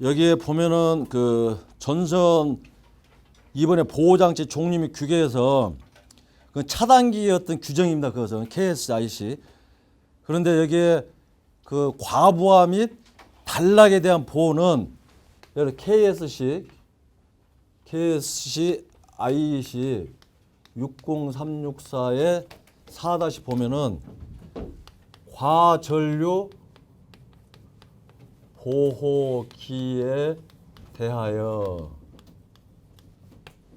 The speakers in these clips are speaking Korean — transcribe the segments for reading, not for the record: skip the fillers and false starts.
여기에 보면은 그 전선 이번에 보호장치 종류 및 규격에서 그 차단기의 어떤 규정입니다. 그것은 KSIC. 그런데 여기에 그 과부하 및 단락에 대한 보호는 여기 KSC IC 60364의 4 보면은 과전류 보호기에 대하여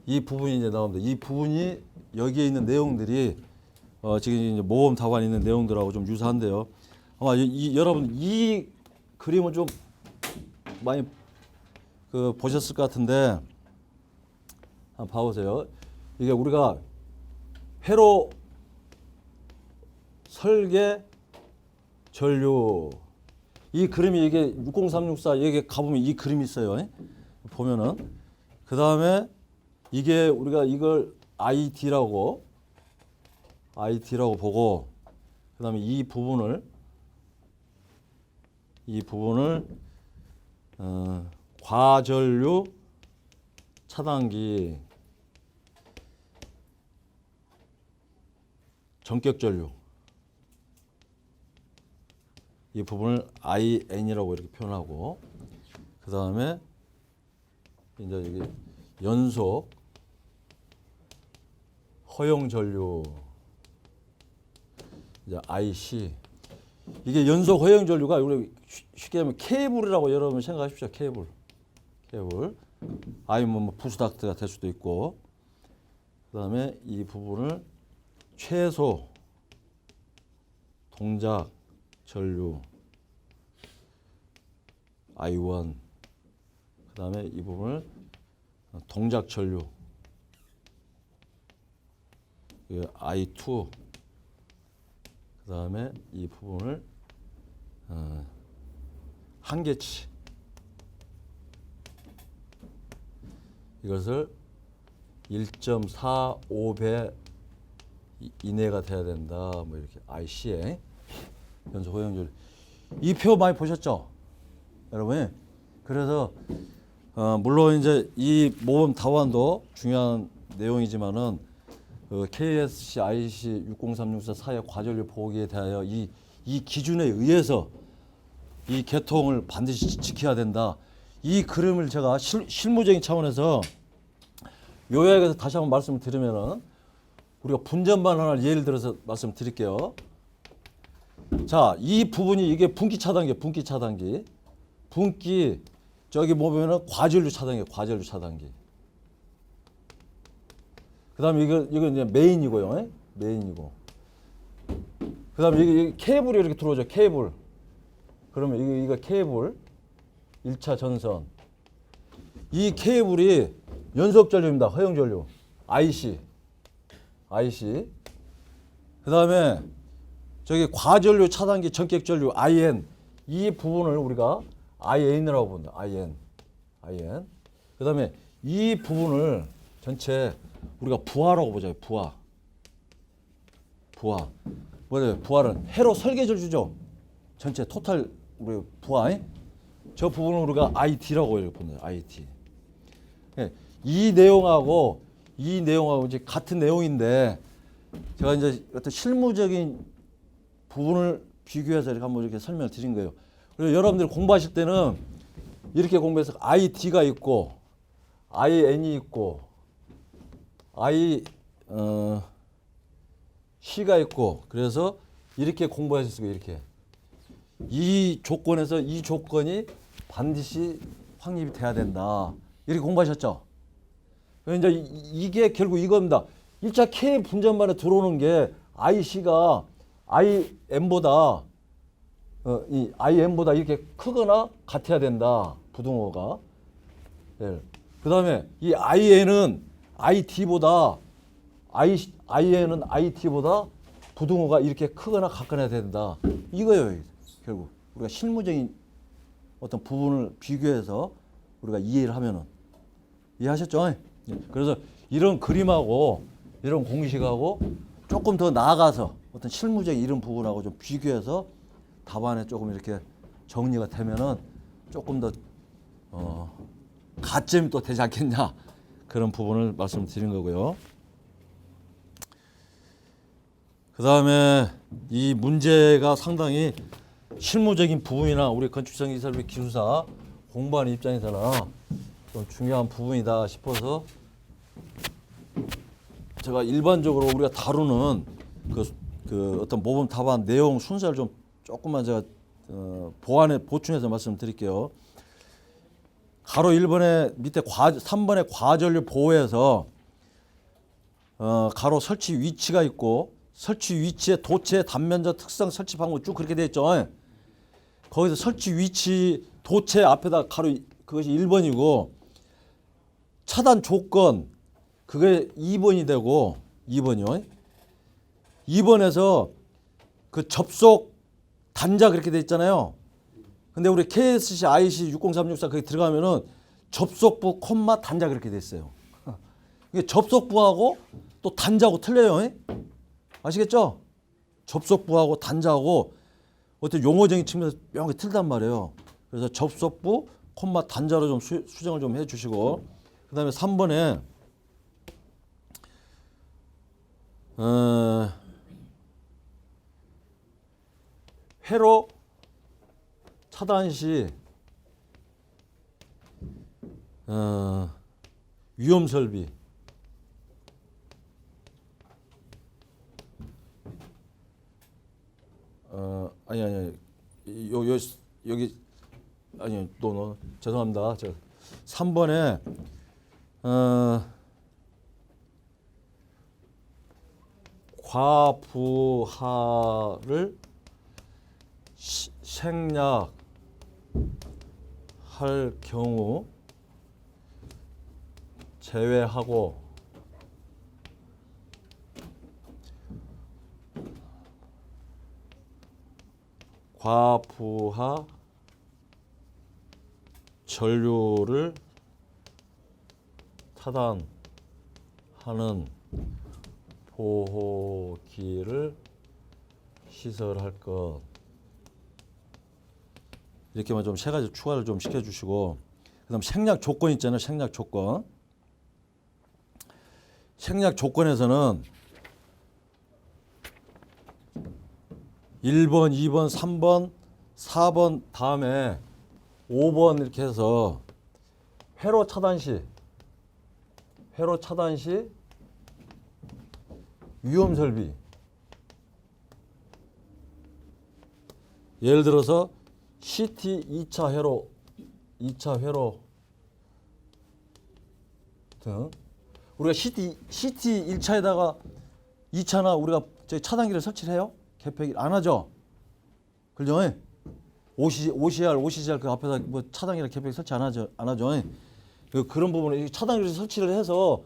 이 부분이 이제 나옵니다. 이 부분이 여기에 있는 내용들이 지금 이제 모범 답안에 있는 내용들하고 좀 유사한데요. 아마 여러분 이 그림을 좀 많이 보셨을 것 같은데 한번 봐보세요. 이게 우리가 회로 설계 전류 이 그림이 이게 60364 여기 가보면 이 그림이 있어요. 보면은 그 다음에 이게 우리가 이걸 IT라고 보고 그 다음에 이 부분을 과전류 차단기 전격전류 이 부분을 IN이라고 이렇게 표현하고 그 다음에 이제 이게 연속 허용 전류 이제 IC 이게 연속 허용 전류가 우리 쉽게 하면 케이블이라고 여러분 생각하십시오. 케이블 아니면 뭐 부스닥트가 될 수도 있고 그 다음에 이 부분을 최소 동작 전류 I1 그 다음에 이 부분을 동작 전류 I2 그 다음에 이 부분을 한계치 이것을 1.45배 이내가 돼야 된다. 뭐 이렇게 IC에 연속 허용전류 이 표 많이 보셨죠, 여러분? 그래서 물론 이제 이 모범 답안도 중요한 내용이지만은 그 KSC IC 60364 4의 과전류 보호기에 대하여 이 기준에 의해서 이 계통을 반드시 지켜야 된다. 이 그림을 제가 실무적인 차원에서 요약해서 다시 한번 말씀을 드리면은 우리가 분전반 하나를 예를 들어서 말씀드릴게요. 자, 이 부분이 이게 분기 차단기. 분기 저기 보면은 과전류 차단기. 그다음에 이거 이제 메인이고요. 메인이고. 그다음에 이게 케이블이 이렇게 들어오죠. 케이블. 그러면 이거 케이블 1차 전선. 이 케이블이 연속 전류입니다. 허용 전류. IC. 그다음에 저기 과전류 차단기 전격 전류 IN 이 부분을 우리가 IN이라고 본다. IN. 그다음에 이 부분을 전체 우리가 부하라고 보죠. 부하. 뭐죠? 부하는 회로 설계 전류죠. 전체 토탈 우리 부하. 저 부분을 우리가 IT라고 이렇게 본다. IT. 이 내용하고 이제 같은 내용인데 제가 이제 어떤 실무적인 부분을 비교해서 이렇게 한번 이렇게 설명을 드린 거예요. 그리고 여러분들 공부하실 때는 이렇게 공부해서 IT가 있고 IN이 있고 C가 있고 그래서 이렇게 공부하셨어요. 이렇게 이 조건에서 이 조건이 반드시 확립이 돼야 된다. 이렇게 공부하셨죠? 이제 이게 결국 이겁니다. 1차 K 분전반에 들어오는 게 IC가 IM보다 이 IM보다 이렇게 크거나 같아야 된다. 부등호가. 예. 그다음에 이 IN은 IT보다 IN은 IT보다 부등호가 이렇게 크거나 같거나 된다. 이거예요. 결국 우리가 실무적인 어떤 부분을 비교해서 우리가 이해를 하면은 이해하셨죠? 예. 그래서 이런 그림하고 이런 공식하고 조금 더 나아가서 어떤 실무적인 이런 부분하고 좀 비교해서 답안에 조금 이렇게 정리가 되면은 조금 더 가점이 또 되지 않겠냐 그런 부분을 말씀드린 거고요. 그 다음에 이 문제가 상당히 실무적인 부분이나 우리 건축설계 기술사 공부하는 입장에서는 좀 중요한 부분이다 싶어서 제가 일반적으로 우리가 다루는 그 어떤 모범 답안 내용 순서를 좀 조금만 제가 보충해서 말씀드릴게요. 가로 1번에 밑에 3번에 과전류 보호에서 가로 설치 위치가 있고 설치 위치의 도체 단면적 특성 설치 방법 쭉 그렇게 되어 있죠. 거기서 설치 위치 도체 앞에다 가로 그것이 1번이고 차단 조건 그게 2번이 되고 2번이요. 2번에서 그 접속 단자 그렇게 돼 있잖아요. 근데 우리 KSC, IC 60364 거기 들어가면은 접속부, 콤마, 단자 그렇게 돼 있어요. 이게 접속부하고 또 단자하고 틀려요. 아시겠죠? 접속부하고 단자하고 어떤 용어적인 측면에서 명확히 틀단 말이에요. 그래서 접속부, 콤마, 단자로 좀 수정을 좀 해주시고 그 다음에 3번에 회로 차단 시 위험 설비 아니 여기 아니 너 죄송합니다. 저 3번에 과부하를 생략할 경우 제외하고 과부하 전류를 차단하는 보호기를 시설할 것. 이렇게만 좀 세 가지 추가를 좀 시켜주시고, 그다음 생략 조건 있잖아요. 생략 조건. 생략 조건에서는 1번, 2번, 3번, 4번 다음에 5번 이렇게 해서 회로 차단 시 위험 설비. 예를 들어서 CT 2차 회로 등 우리가 CT 1차에다가 2차나 우리가 차단기를 설치를 해요? 개폐기 안 하죠? 그죠? OCR 그 앞에다 뭐 차단기랑 개폐기 설치 안 하죠? 그런 부분에 차단기를 설치를 해서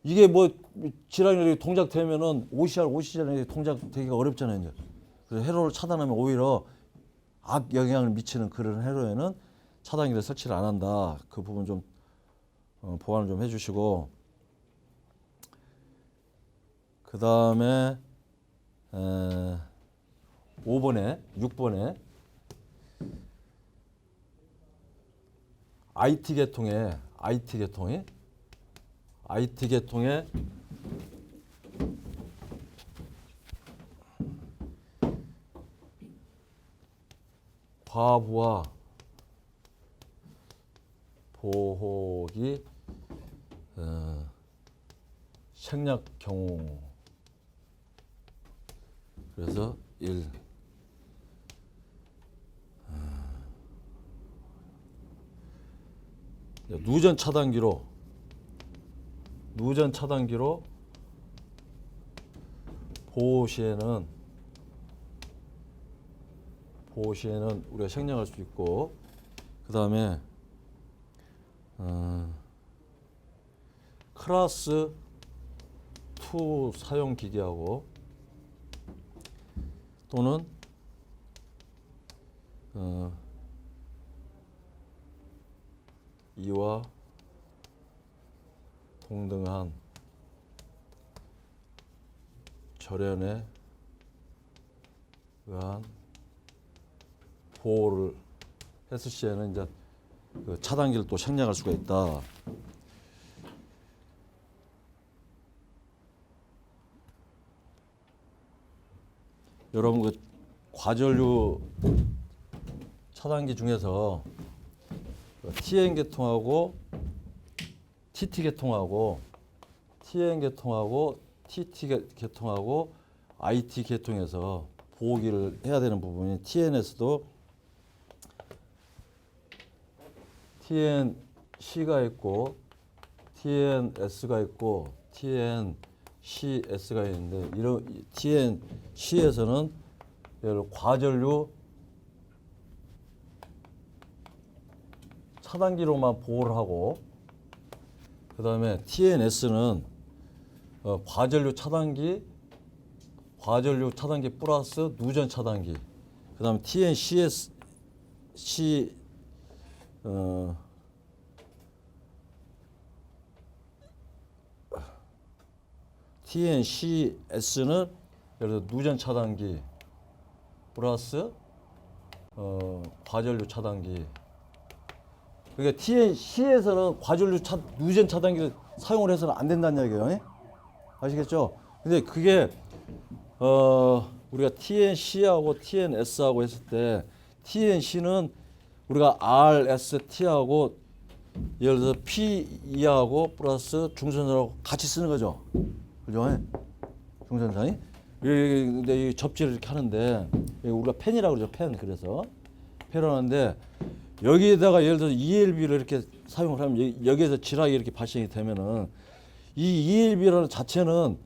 이게 뭐 질환이 동작되면은 OCR이 동작되기가 어렵잖아요. 이제. 그래서 회로를 차단하면 오히려 악 영향을 미치는 그런 회로에는 차단기를 설치를 안 한다. 그 부분 좀 보완을 좀 해주시고, 그 다음에 6번에 IT 계통에 과부하 보호기 생략 경우. 그래서 1 누전 차단기로 보호 시에는 우리가 생략할 수 있고, 그 다음에 클래스 2 사용 기계하고 또는 이와 동등한 절연에 의한 보호를 했을 시에는 이제 그 차단기를 또 생략할 수가 있다. 여러분 그 과전류 차단기 중에서 TN 계통하고 TT 계통하고 TN 계통하고 TT 계통하고 IT 계통에서 보기를 해야 되는 부분이 TNS도 TNC가 있고 TNS가 있고 TNCS가 있는데 이런 TNC에서는 과전류 차단기로만 보호를 하고 그 다음에 TNS는 과전류 차단기 플러스 누전 차단기 그 다음에 TNCS TNCS는 예를 들어 누전 차단기 플러스 과전류 차단기. 그러니까 TNC에서는 누전 차단기를 사용을 해서는 안 된다는 얘기예요. 예? 아시겠죠? 근데 그게 우리가 TNC하고 TNS하고 했을 때 TNC는 우리가 RST하고 예를 들어서 PE하고 플러스 중선상하고 같이 쓰는 거죠. 그죠? 예? 중선상이. 근데 이 접지를 이렇게 하는데 우리가 펜이라고 그러죠. 펜. 그래서 펜을 하는데 여기에다가 예를 들어서 ELB를 이렇게 사용을 하면 여기에서 지락이 이렇게 발생이 되면은 이 ELB라는 자체는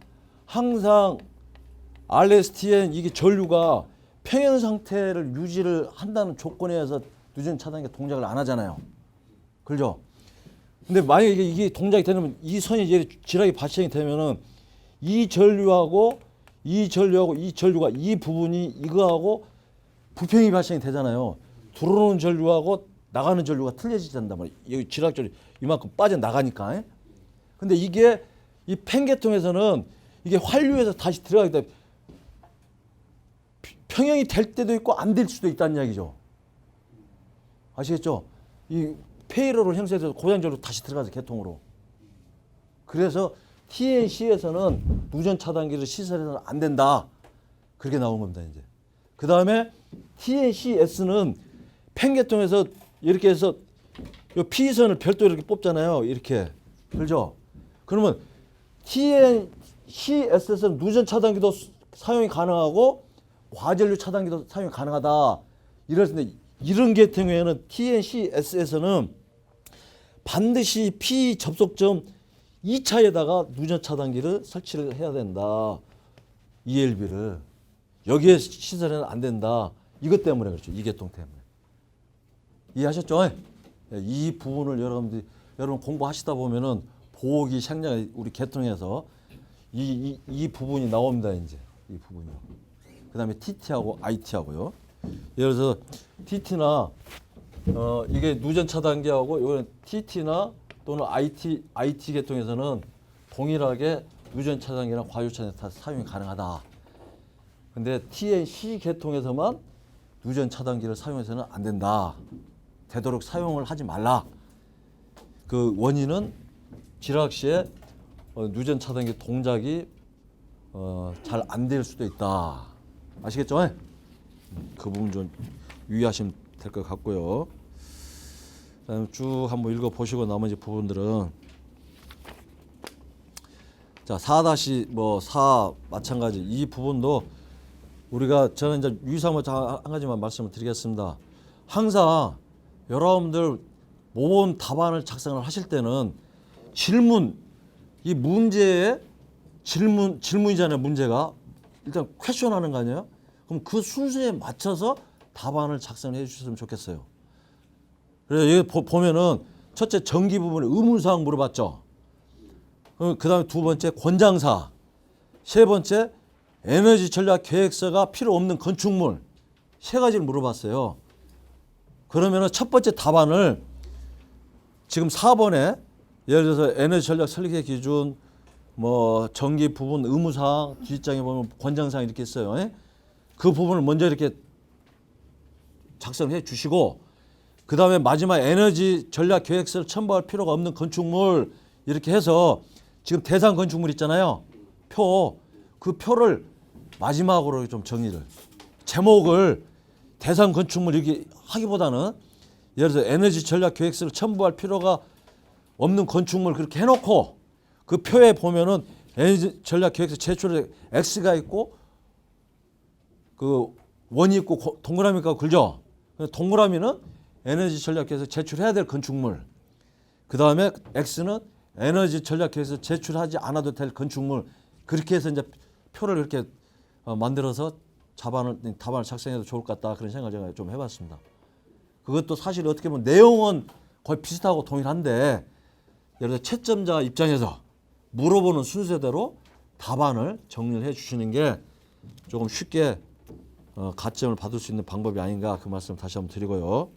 항상 RSTN 이게 전류가 평형 상태를 유지를 한다는 조건에 의해서 누전 차단기 동작을 안 하잖아요. 그렇죠? 근데 만약에 이게 동작이 되면 이 선이 지락이 발생이 되면은 이 전류가 이 부분이 이거하고 부평이 발생이 되잖아요. 들어오는 전류하고 나가는 전류가 틀려진단 말이에요. 여기 지락전이 이만큼 빠져나가니까. 근데 이게 이 펜계통에서는 이게 환류해서 다시 들어가기 때문에 평형이 될 때도 있고 안 될 수도 있다는 이야기죠. 아시겠죠? 이 페이로를 형성해서 고장전로 다시 들어가서 개통으로. 그래서 TNC에서는 누전 차단기를 시설해서는 안 된다. 그렇게 나온 겁니다, 이제. 그 다음에 TNCS는 펜계통에서 이렇게 해서 이 P선을 별도로 이렇게 뽑잖아요. 이렇게. 그렇죠? 그러면 TNCS에서는 누전 차단기도 사용이 가능하고 과전류 차단기도 사용이 가능하다. 이랬는데 이런 계통에는 TNCS에서는 반드시 P 접속점 2차에다가 누전 차단기를 설치를 해야 된다. ELB를. 여기에 시설해는 안 된다. 이것 때문에 그렇죠. 이 계통 때문에. 이해하셨죠? 이 부분을 여러분 공부하시다 보면은 보호기 생략 우리 계통에서 이 부분이 나옵니다. 이제 이 부분이요. 그다음에 TT하고 IT하고요. 예를 들어서 TT나 이게 누전 차단기하고 이거는 TT나 또는 IT 계통에서는 동일하게 누전 차단기나 과유 차단기 다 사용이 가능하다. 근데 TNC 계통에서만 누전 차단기를 사용해서는 안 된다. 되도록 사용을 하지 말라. 그 원인은 지락 시에 누전 차단기 동작이 잘 안 될 수도 있다. 아시겠죠? 그 부분 좀 유의하시면 될 것 같고요. 그다음에 쭉 한번 읽어보시고 나머지 부분들은 자 4-4 마찬가지 이 부분도 우리가 저는 이제 유의사항 한 가지만 말씀을 드리겠습니다. 항상 여러분들 모범 답안을 작성을 하실 때는 이 문제의 질문이잖아요. 문제가 일단 퀘션하는 거 아니에요? 그럼 그 순서에 맞춰서 답안을 작성해 주셨으면 좋겠어요. 그래서 여기 보면은 첫째 전기 부분에 의문사항 물어봤죠. 그 다음에 두 번째 권장사, 세 번째 에너지 전략 계획서가 필요 없는 건축물 세 가지를 물어봤어요. 그러면은 첫 번째 답안을 지금 4번에 예를 들어서 에너지 전략 설계 기준 뭐 전기 부분 의무사항 뒷장에 보면 권장사항 이렇게 있어요. 그 부분을 먼저 이렇게 작성해 주시고 그 다음에 마지막 에너지 전략 계획서를 첨부할 필요가 없는 건축물 이렇게 해서 지금 대상 건축물 있잖아요. 그 표를 마지막으로 좀 정리를 제목을 대상 건축물 이렇게 하기보다는 예를 들어 에너지 전략 계획서를 첨부할 필요가 없는 건축물 그렇게 해놓고 그 표에 보면은 에너지 전략 계획서 제출에 X가 있고 그 원이 있고 동그라미가 굴죠. 동그라미는 에너지 전략 계획서 제출해야 될 건축물. 그 다음에 X는 에너지 전략 계획서 제출하지 않아도 될 건축물. 그렇게 해서 이제 표를 이렇게 만들어서 답안을 작성해도 좋을 것 같다 그런 생각을 제가 좀 해봤습니다. 그것도 사실 어떻게 보면 내용은 거의 비슷하고 동일한데 예를 들어 채점자 입장에서 물어보는 순서대로 답안을 정리를 해주시는 게 조금 쉽게 가점을 받을 수 있는 방법이 아닌가 그 말씀 다시 한번 드리고요.